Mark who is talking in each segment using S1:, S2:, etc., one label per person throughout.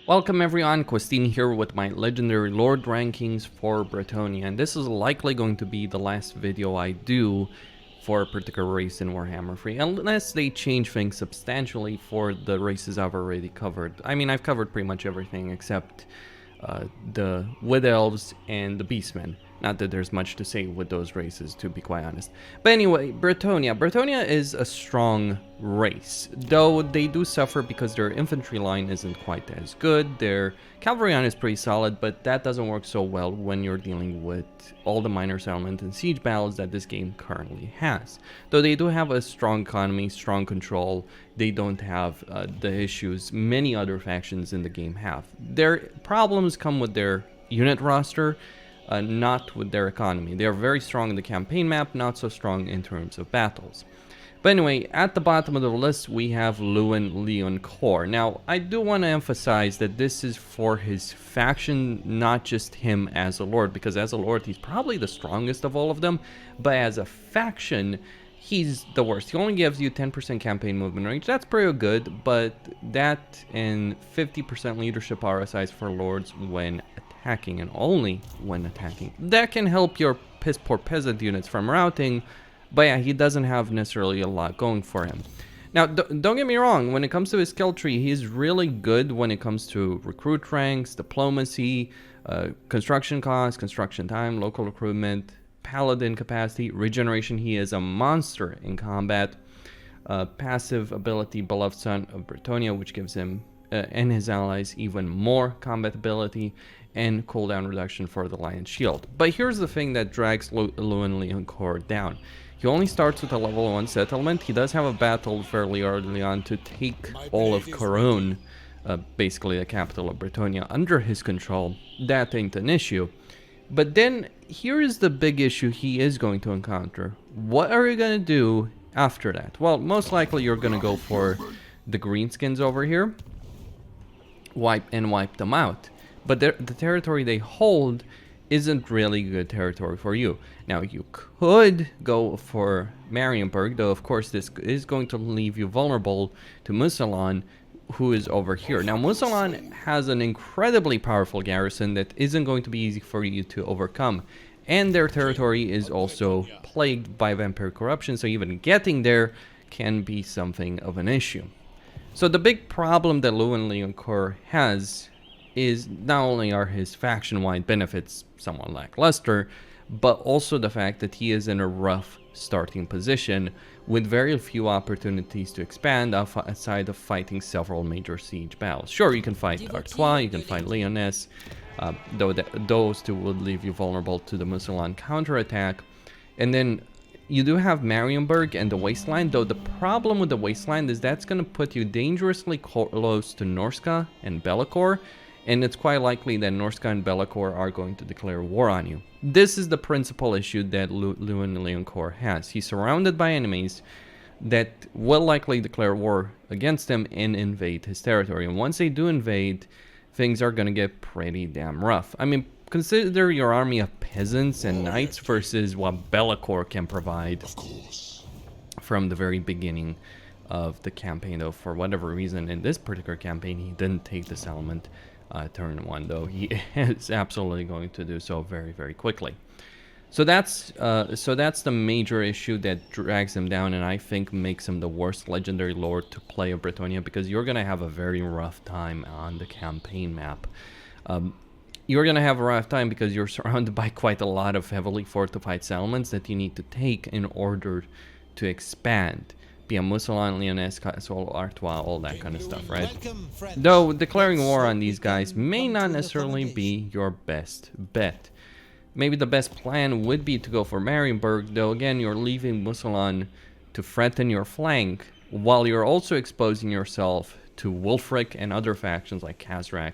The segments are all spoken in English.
S1: Welcome everyone, Costin here with my Legendary Lord rankings for Bretonnia, and this is likely going to be the last video I do for a particular race in Warhammer 3, unless they change things substantially for the races I've already covered. I mean, I've covered pretty much everything except the Wood Elves and the Beastmen. Not that there's much to say with those races, to be quite honest. But anyway, Bretonnia. Bretonnia is a strong race, though they do suffer because their infantry line isn't quite as good. Their cavalry line is pretty solid, but that doesn't work so well when you're dealing with all the minor settlement and siege battles that this game currently has. Though they do have a strong economy, strong control, they don't have the issues many other factions in the game have. Their problems come with their unit roster, not with their economy. They are very strong in the campaign map, not so strong in terms of battles. But anyway, at the bottom of the list we have Louen Leoncoeur. Now, I do want to emphasize that this is for his faction, not just him as a lord, because as a lord he's probably the strongest of all of them, but as a faction he's the worst. He only gives you 10% campaign movement range. That's pretty good, but that and 50% leadership RSIs for lords when attacking, and only when attacking. That can help your piss poor peasant units from routing, but yeah, he doesn't have necessarily a lot going for him. Now, don't get me wrong, when it comes to his skill tree, he's really good when it comes to recruit ranks, diplomacy, construction costs, construction time, local recruitment, paladin capacity, regeneration. He is a monster in combat. Passive ability, Beloved Son of Bretonnia, which gives him and his allies even more combat ability, and cooldown reduction for the Lion Shield. But here's the thing that drags Louen Leoncoeur down. He only starts with a level 1 settlement. He does have a battle fairly early on to take all of Corone, basically the capital of Bretonnia, under his control. That ain't an issue. But then, here is the big issue he is going to encounter. What are you going to do after that? Well, most likely you're going to go for the greenskins over here, wipe them out. But the territory they hold isn't really good territory for you. Now, you could go for Marienburg, though of course this is going to leave you vulnerable to Musalon, who is over here. Now, Musalon has an incredibly powerful garrison that isn't going to be easy for you to overcome. And their territory is also plagued by vampire corruption, so even getting there can be something of an issue. So the big problem that Louen Leoncoeur has is not only are his faction-wide benefits somewhat lackluster, but also the fact that he is in a rough starting position with very few opportunities to expand aside of fighting several major siege battles. Sure, you can fight Artois, you can fight Lyonesse, though those two would leave you vulnerable to the Musalon counterattack. And then you do have Marienburg and the Wasteland, though the problem with the Wasteland is that's going to put you dangerously close to Norska and Bellicourt, and it's quite likely that Norska and Bellicourt are going to declare war on you. This is the principal issue that Louen Leoncoeur has. He's surrounded by enemies that will likely declare war against him and invade his territory. And once they do invade, things are going to get pretty damn rough. I mean, consider your army of peasants and knights versus what Bellicourt can provide from the very beginning of the campaign, though for whatever reason in this particular campaign he didn't take the settlement turn 1, though he is absolutely going to do so very, very quickly. So that's the major issue that drags him down, and I think makes him the worst legendary lord to play of Bretonnia, because you're going to have a very rough time on the campaign map. You're going to have a rough time because you're surrounded by quite a lot of heavily fortified settlements that you need to take in order to expand. Be a Musalon, Lyonesse, Castle, Artois, all that kind of stuff, right? Though declaring war on these guys may not necessarily be your best bet. Maybe the best plan would be to go for Marienburg, though again you're leaving Musalon to threaten your flank, while you're also exposing yourself to Wulfric and other factions like Khazrak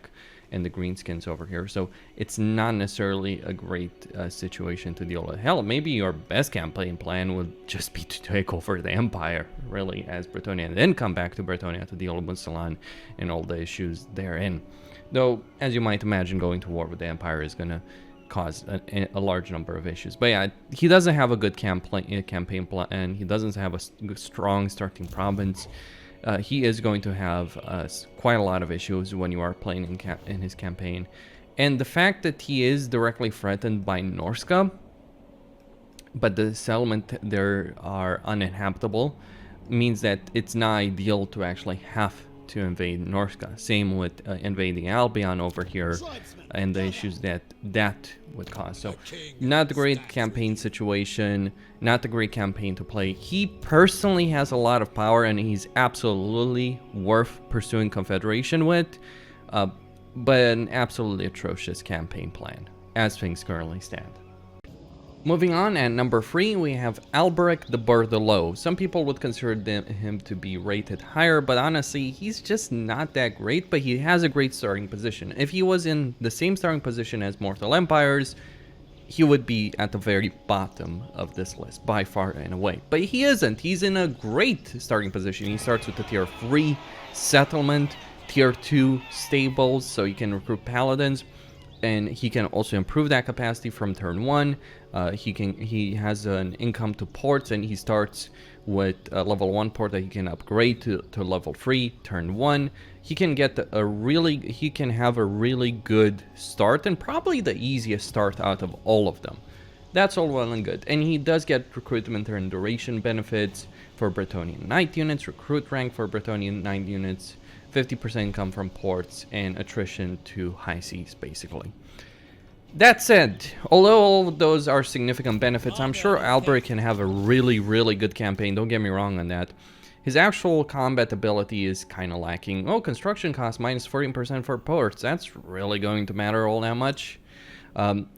S1: and the greenskins over here. So it's not necessarily a great situation to deal with. Hell, maybe your best campaign plan would just be to take over the Empire, really, as Bretonnia, and then come back to Bretonnia to deal with Musalon and all the issues therein. Though, as you might imagine, going to war with the Empire is going to cause a large number of issues. But yeah, he doesn't have a good campaign plan. He doesn't have a strong starting province. he is going to have quite a lot of issues when you are playing in his campaign. And the fact that he is directly threatened by Norska, but the settlement there are uninhabitable, means that it's not ideal to actually have to invade Norska. Same with invading Albion over here and the issues that would cause. So not a great campaign situation, not a great campaign to play. He personally has a lot of power and he's absolutely worth pursuing Confederation with, but an absolutely atrocious campaign plan as things currently stand. Moving on, at number 3, we have Alberic de Bordeleaux. Some people would consider him to be rated higher, but honestly, he's just not that great, but he has a great starting position. If he was in the same starting position as Immortal Empires, he would be at the very bottom of this list, by far and away. But he isn't. He's in a great starting position. He starts with the tier 3 settlement, tier 2 stables, so you can recruit paladins. And he can also improve that capacity from turn 1. He has an income to ports, and he starts with a level 1 port that he can upgrade to level 3 turn 1. He can have a really good start, and probably the easiest start out of all of them. That's all well and good. And he does get recruitment and duration benefits for Bretonnian Knight units, recruit rank for Bretonnian Knight units, 50% income from ports, and attrition to high seas, basically. That said, although all of those are significant benefits, I'm sure Alberic can have a really, really good campaign, don't get me wrong on that. His actual combat ability is kind of lacking. Oh, construction cost minus 14% for ports, that's really going to matter all that much.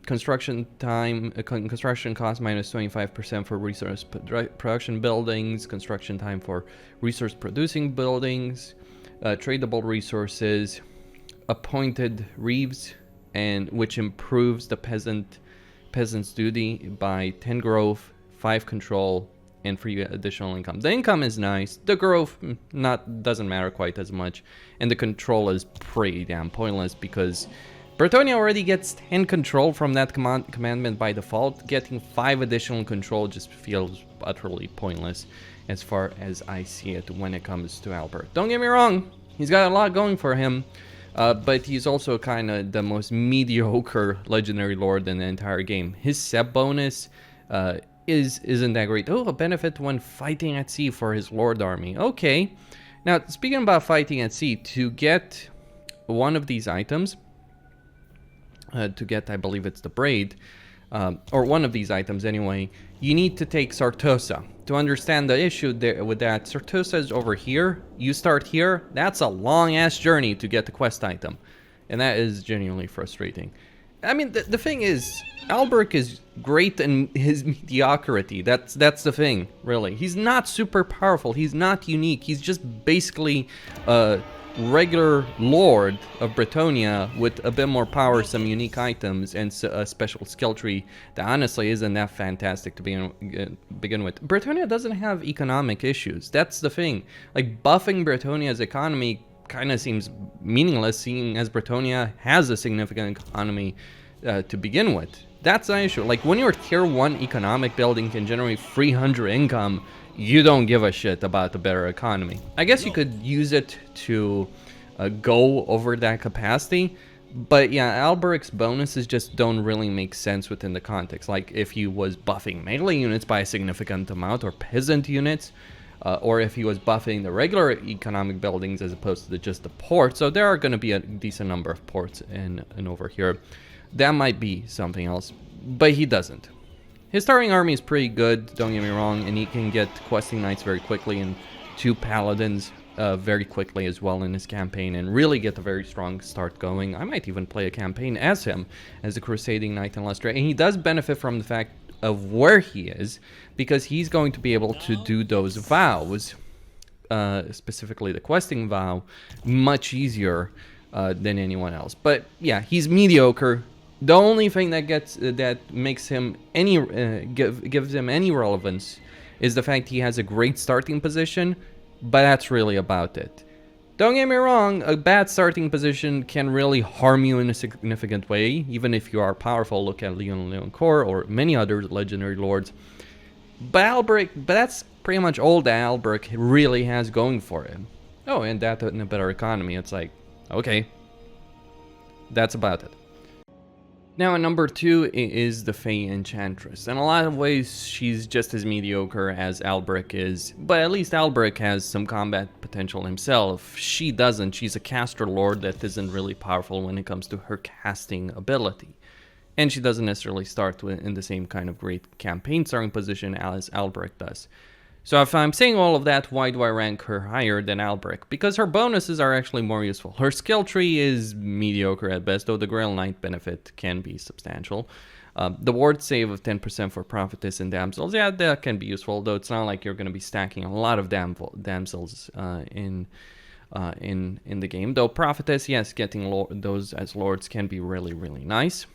S1: Construction cost minus 25% for resource production buildings, construction time for resource producing buildings, tradable resources, appointed reeves, and which improves the peasant's duty by 10 growth, 5 control, and free additional income. The income is nice. The growth doesn't matter quite as much, and the control is pretty damn pointless because Bretonnia already gets 10 control from that commandment by default. Getting 5 additional control just feels utterly pointless as far as I see it when it comes to Albert. Don't get me wrong, he's got a lot going for him, but he's also kind of the most mediocre legendary lord in the entire game. His sep bonus isn't that great. Oh, a benefit when fighting at sea for his lord army. Okay, now speaking about fighting at sea, to get one of these items, I believe it's the braid, or one of these items anyway, you need to take Sartosa. To understand the issue there with that, Sartosa is over here, you start here, that's a long ass journey to get the quest item. And that is genuinely frustrating. I mean, the thing is, Alberic is great in his mediocrity, that's the thing, really. He's not super powerful, he's not unique, he's just basically regular lord of Bretonnia with a bit more power, some unique items, and a special skill tree that honestly isn't that fantastic to begin with. Bretonnia doesn't have economic issues. That's the thing. Like, buffing Bretonnia's economy kind of seems meaningless, seeing as Bretonnia has a significant economy to begin with. That's the issue. Like, when your tier 1 economic building can generate 300 income, you don't give a shit about the better economy. I guess you could use it to go over that capacity, but yeah, Alberic's bonuses just don't really make sense within the context. Like, if he was buffing melee units by a significant amount, or peasant units, or if he was buffing the regular economic buildings as opposed to just the port. So there are going to be a decent number of ports in over here. That might be something else, but he doesn't. His starting army is pretty good, don't get me wrong, and he can get questing knights very quickly and 2 paladins very quickly as well in his campaign, and really get a very strong start going. I might even play a campaign as him, as a crusading knight in Lustre, and he does benefit from the fact of where he is, because he's going to be able to do those vows, specifically the questing vow, much easier than anyone else. But yeah, he's mediocre. The only thing that makes him gives him any relevance is the fact he has a great starting position, but that's really about it. Don't get me wrong, a bad starting position can really harm you in a significant way, even if you are powerful. Look at Louen Leoncoeur or many other legendary lords. But that's pretty much all that Alberic really has going for him. Oh, and that in a better economy, it's like, okay, that's about it. Now, number 2 is the Fay Enchantress. In a lot of ways, she's just as mediocre as Alberic is, but at least Alberic has some combat potential himself. She doesn't. She's a caster lord that isn't really powerful when it comes to her casting ability. And she doesn't necessarily start in the same kind of great campaign starting position as Alberic does. So if I'm saying all of that, why do I rank her higher than Alberic? Because her bonuses are actually more useful. Her skill tree is mediocre at best, though the Grail Knight benefit can be substantial. The ward save of 10% for Prophetess and Damsels, yeah, that can be useful, though it's not like you're going to be stacking a lot of Damsels in the game. Though Prophetess, yes, getting those as Lords can be really, really nice.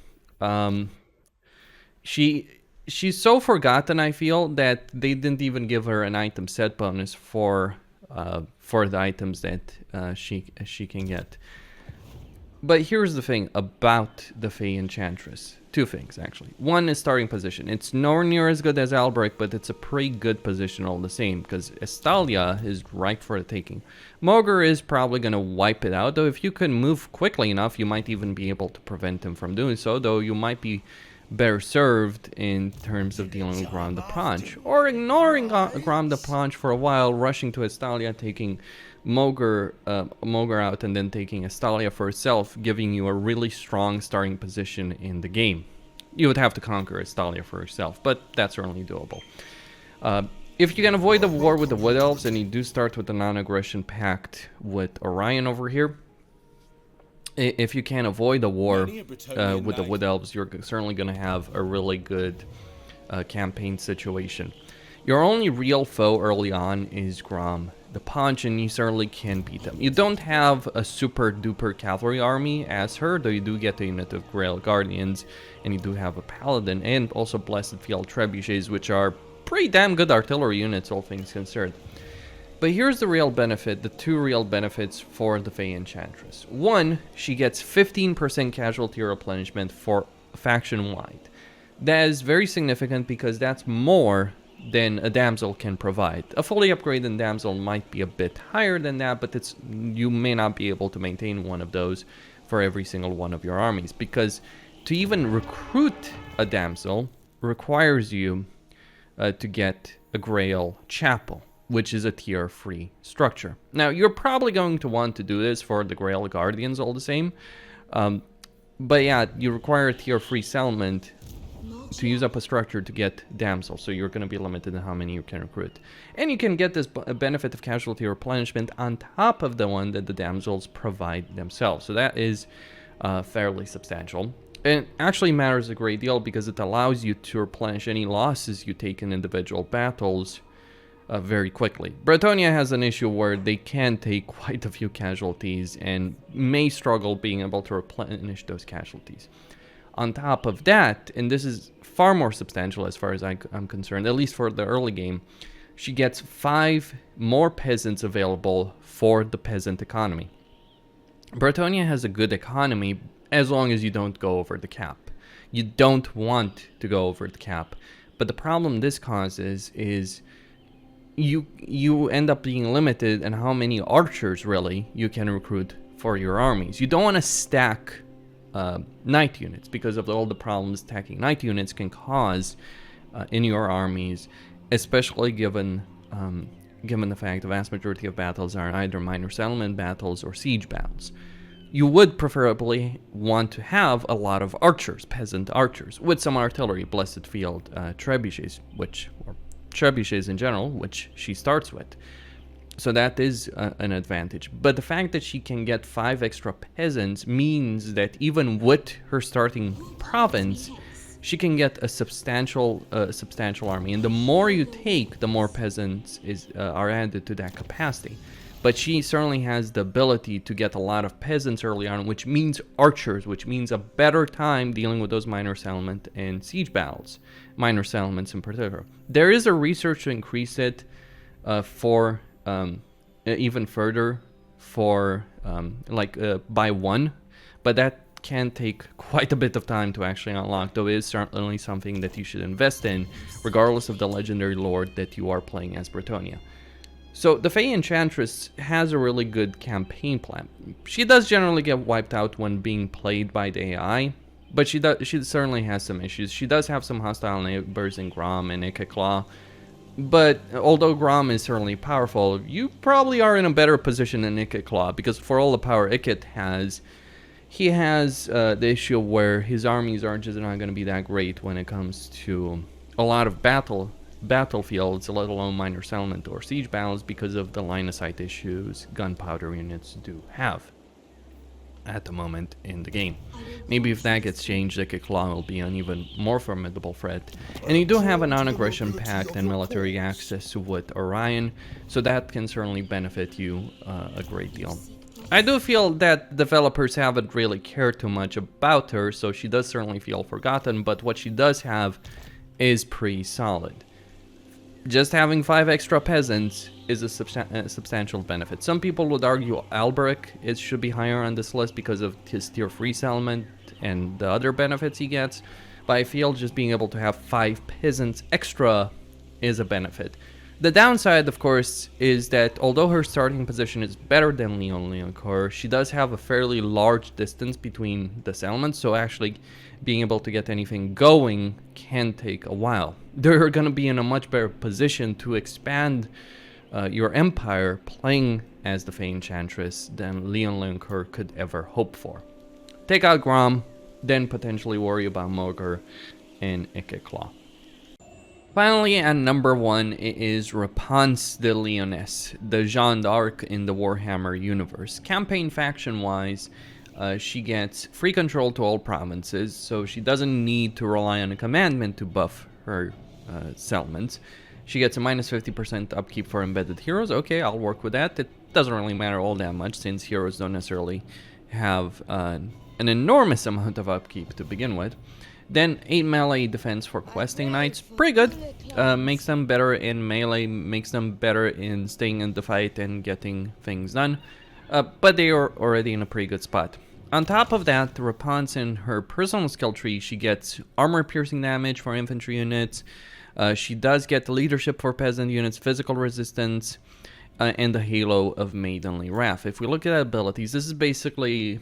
S1: She's so forgotten, I feel, that they didn't even give her an item set bonus for the items that she can get. But here's the thing about the Fay Enchantress. 2 things, actually. One is starting position. It's nowhere near as good as Alberic, but it's a pretty good position all the same, because Estalia is ripe for the taking. Mogr is probably going to wipe it out, though if you can move quickly enough, you might even be able to prevent him from doing so, though you might be better served in terms of dealing with Grand de Punch, or ignoring Grand de Punch for a while, rushing to Estalia, taking Mogr out, and then taking Estalia for herself, giving you a really strong starting position in the game. You would have to conquer Estalia for herself, but that's certainly doable. If you can avoid the war with the Wood Elves, and you do start with the non-aggression pact with Orion over here, if you can avoid the war with the Wood Elves, you're certainly going to have a really good campaign situation. Your only real foe early on is Grand de Punch, and you certainly can beat them. You don't have a super duper cavalry army as her, though you do get a unit of Grail Guardians, and you do have a Paladin, and also Blessed Field Trebuchets, which are pretty damn good artillery units, all things considered. But here's the real benefit, the 2 real benefits for the Fay Enchantress. 1, she gets 15% casualty replenishment for faction-wide. That is very significant because that's more than a Damsel can provide. A fully upgraded Damsel might be a bit higher than that, but you may not be able to maintain one of those for every single one of your armies, because to even recruit a Damsel requires you to get a Grail Chapel, which is a tier-free structure. Now, you're probably going to want to do this for the Grail Guardians all the same, but yeah, you require a tier-free settlement to use up a structure to get Damsel, so you're going to be limited in how many you can recruit. And you can get this benefit of casualty replenishment on top of the one that the Damsels provide themselves, so that is fairly substantial. And it actually matters a great deal because it allows you to replenish any losses you take in individual battles very quickly. Bretonnia has an issue where they can take quite a few casualties and may struggle being able to replenish those casualties. On top of that, and this is far more substantial as far as I'm concerned, at least for the early game, she gets 5 more peasants available for the peasant economy. Bretonnia has a good economy as long as you don't go over the cap. You don't want to go over the cap, but the problem this causes is you end up being limited in how many archers really you can recruit for your armies. You don't want to stack knight units because of all the problems stacking knight units can cause in your armies, especially given the fact the vast majority of battles are either minor settlement battles or siege battles. You would preferably want to have a lot of archers, peasant archers, with some artillery, Blessed Field trebuchets, or trebuchets in general, which she starts with. So that is an advantage. But the fact that she can get 5 extra peasants means that even with her starting province, she can get a substantial army. And the more you take, the more peasants are added to that capacity. But she certainly has the ability to get a lot of peasants early on, which means archers, which means a better time dealing with those minor settlement and siege battles, minor settlements in particular. There is a research to increase it for even further for by 1, but that can take quite a bit of time to actually unlock, though it is certainly something that you should invest in regardless of the legendary lord that you are playing as Bretonnia. So the Fay Enchantress has a really good campaign plan. She does generally get wiped out when being played by the AI, but she certainly has some issues. She does have some hostile neighbors in Grom and Ikeclaw, but although Grom is certainly powerful, you probably are in a better position than Ikeclaw, because for all the power Iket has, he has the issue where his armies are just not going to be that great when it comes to a lot of battlefields, let alone minor settlement or siege battles, because of the line of sight issues gunpowder units do have at the moment in the game. Maybe if that gets changed, Ikeclaw will be an even more formidable threat. And you do have a non-aggression pact and military access with Orion, so that can certainly benefit you a great deal. I do feel that developers haven't really cared too much about her, so she does certainly feel forgotten, but what she does have is pretty solid. Just having 5 extra peasants is a substantial benefit. Some people would argue Alberic should be higher on this list because of his tier 3 settlement and the other benefits he gets, but I feel just being able to have 5 peasants extra is a benefit. The downside, of course, is that although her starting position is better than Louen Leoncoeur, she does have a fairly large distance between the settlements, so actually being able to get anything going can take a while. They're going to be in a much better position to expand your empire playing as the Fay Enchantress than Louen Leoncoeur could ever hope for. Take out Grom, then potentially worry about Mogr and Ikeclaw. Finally, at number 1 is Repanse de Lyonesse, the Jeanne d'Arc in the Warhammer universe. Campaign faction-wise, she gets free control to all provinces, so she doesn't need to rely on a commandment to buff her settlements. She gets a minus 50% upkeep for embedded heroes. Okay, I'll work with that. It doesn't really matter all that much, since heroes don't necessarily have an enormous amount of upkeep to begin with. Then 8 melee defense for questing knights, pretty good. Makes them better in melee, makes them better in staying in the fight and getting things done. But they are already in a pretty good spot. On top of that, the Repanse in her personal skill tree, she gets armor piercing damage for infantry units. She does get the leadership for peasant units, physical resistance, and the halo of Maidenly Wrath. If we look at abilities, this is basically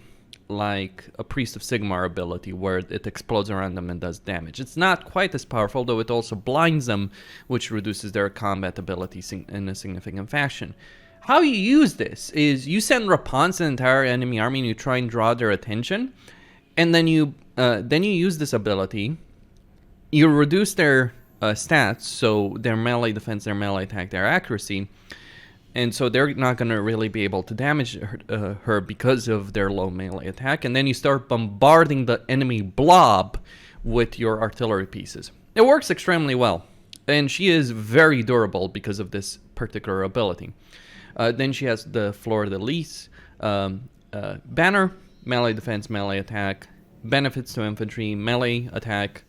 S1: like a Priest of Sigmar ability, where it explodes around them and does damage. It's not quite as powerful, though it also blinds them, which reduces their combat ability in a significant fashion. How you use this is you send Repanse an entire enemy army and you try and draw their attention, and then you use this ability. You reduce their stats, so their melee defense, their melee attack, their accuracy, and so they're not going to really be able to damage her because of their low melee attack. And then you start bombarding the enemy blob with your artillery pieces. It works extremely well, and she is very durable because of this particular ability. Then she has the Fleur de Lis banner, melee defense, melee attack, benefits to infantry, melee attack,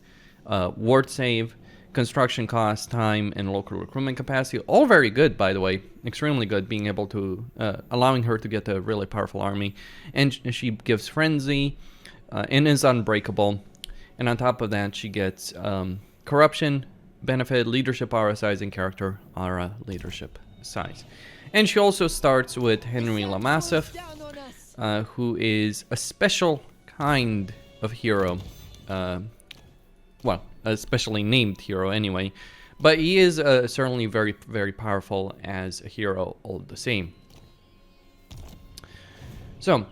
S1: ward save, construction cost, time, and local recruitment capacity. All very good, by the way. Extremely good, being able to, allowing her to get a really powerful army. And she gives frenzy and is unbreakable. And on top of that, she gets corruption, benefit, leadership aura size, and character aura leadership size. And she also starts with Henry Lamassif, who is a special kind of hero. Well, a specially named hero anyway, but he is certainly very, very powerful as a hero all the same. So,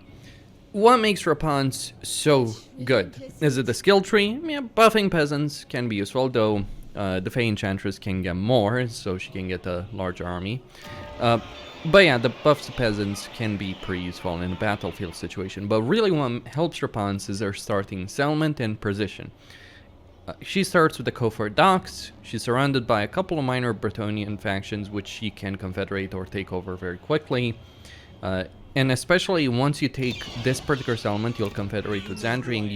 S1: what makes Repanse so good? Is it the skill tree? Yeah, buffing peasants can be useful, though the Fay Enchantress can get more, so she can get a larger army. But yeah, the buffs to peasants can be pretty useful in a battlefield situation, but really what helps Repanse is her starting settlement and position. She starts with the Kofar Docks. She's surrounded by a couple of minor Bretonnian factions which she can confederate or take over very quickly. And especially once you take this particular settlement, you'll confederate with Zandri, and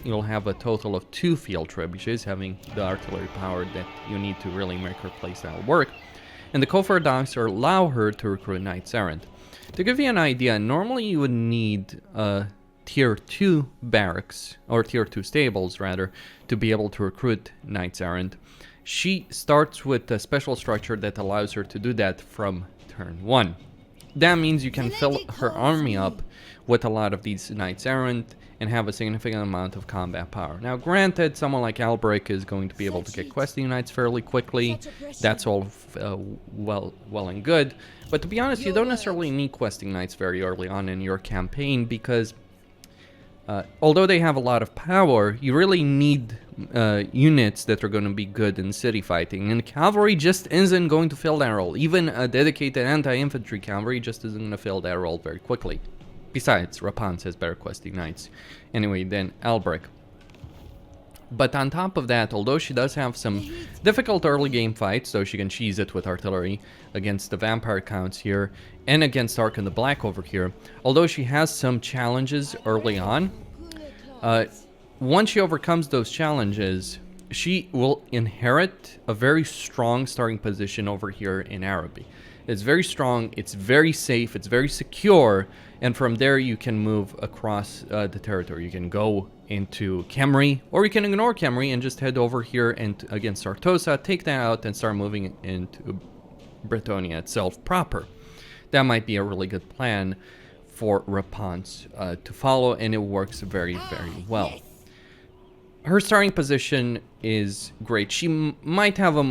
S1: you'll have a total of 2 field trebuchets, having the artillery power that you need to really make her playstyle work. And the Kofar Docks allow her to recruit Knights Errant. To give you an idea, normally you would need tier 2 barracks, or tier 2 stables rather, to be able to recruit Knights Errant. She starts with a special structure that allows her to do that from turn 1. That means you can fill her army up with a lot of these knights errant and have a significant amount of combat power. Now granted, someone like Alberic is going to be able to get questing knights fairly quickly. That's all well and good, but to be honest, you don't necessarily need questing knights very early on in your campaign, because although they have a lot of power, you really need units that are going to be good in city fighting, and cavalry just isn't going to fill that role. Even a dedicated anti-infantry cavalry just isn't going to fill that role very quickly. Besides, Repanse has better questing knights anyway than Alberic. But on top of that, although she does have some difficult early game fights, so she can cheese it with artillery against the vampire counts here and against Ark and the Black over here, although she has some challenges early on, once she overcomes those challenges, she will inherit a very strong starting position over here in Araby. It's very strong, it's very safe, it's very secure, and from there you can move across the territory. You can go into Khemri, or you can ignore Khemri and just head over here and against Sartosa, take that out, and start moving into Bretonnia itself proper. That might be a really good plan for Repanse to follow, and it works very, very well. Her starting position is great. She might have a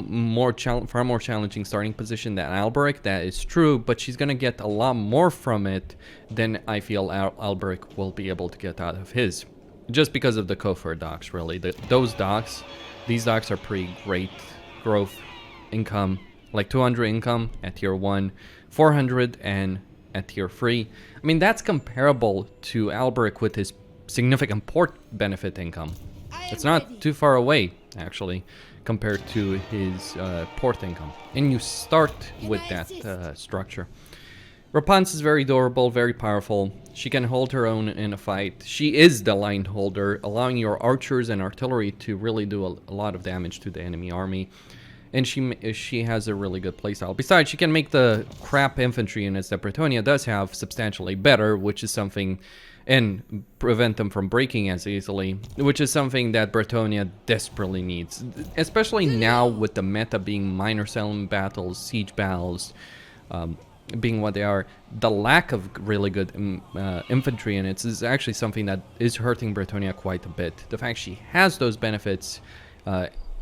S1: far more challenging starting position than Alberic, that is true, but she's going to get a lot more from it than I feel Alberic will be able to get out of his. Just because of the Kofur docks, really. These docks are pretty great growth income, like 200 income at tier 1, 400 and at tier 3. I mean, that's comparable to Alberic with his significant port benefit income. It's not too far away, actually, compared to his port income. And you start with that structure. Repanse is very durable, very powerful. She can hold her own in a fight. She is the line holder, allowing your archers and artillery to really do a lot of damage to the enemy army. And she has a really good playstyle. Besides, she can make the crap infantry units that Bretonnia does have substantially better, which is something, and prevent them from breaking as easily, which is something that Bretonnia desperately needs. Especially now with the meta being minor settlement battles, siege battles, being what they are, the lack of really good infantry units is actually something that is hurting Bretonnia quite a bit. The fact she has those benefits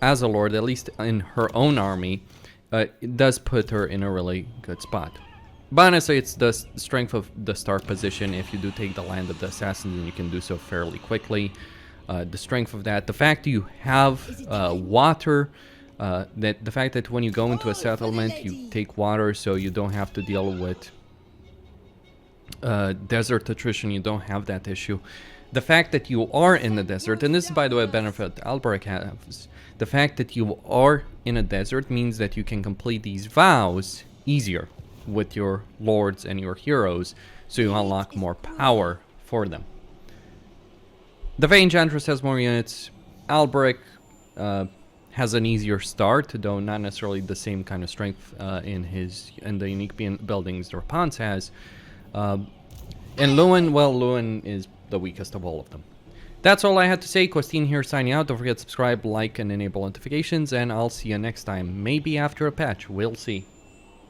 S1: as a lord, at least in her own army, it does put her in a really good spot. But honestly, it's the strength of the start position. If you do take the land of the assassins, then you can do so fairly quickly. The strength of that, the fact you have water, the fact that when you go into a settlement, you take water, so you don't have to deal with desert attrition. You don't have that issue. The fact that you are in the desert, and this is, by the way, a benefit Alberic has. The fact that you are in a desert means that you can complete these vows easier with your lords and your heroes, so you unlock more power for them. The Fay Enchantress has more units. Alberic has an easier start, though not necessarily the same kind of strength in the unique buildings Repanse has. And Louen, well, Louen is the weakest of all of them. That's all I had to say. Costin here signing out. Don't forget to subscribe, like, and enable notifications, and I'll see you next time. Maybe after a patch. We'll see.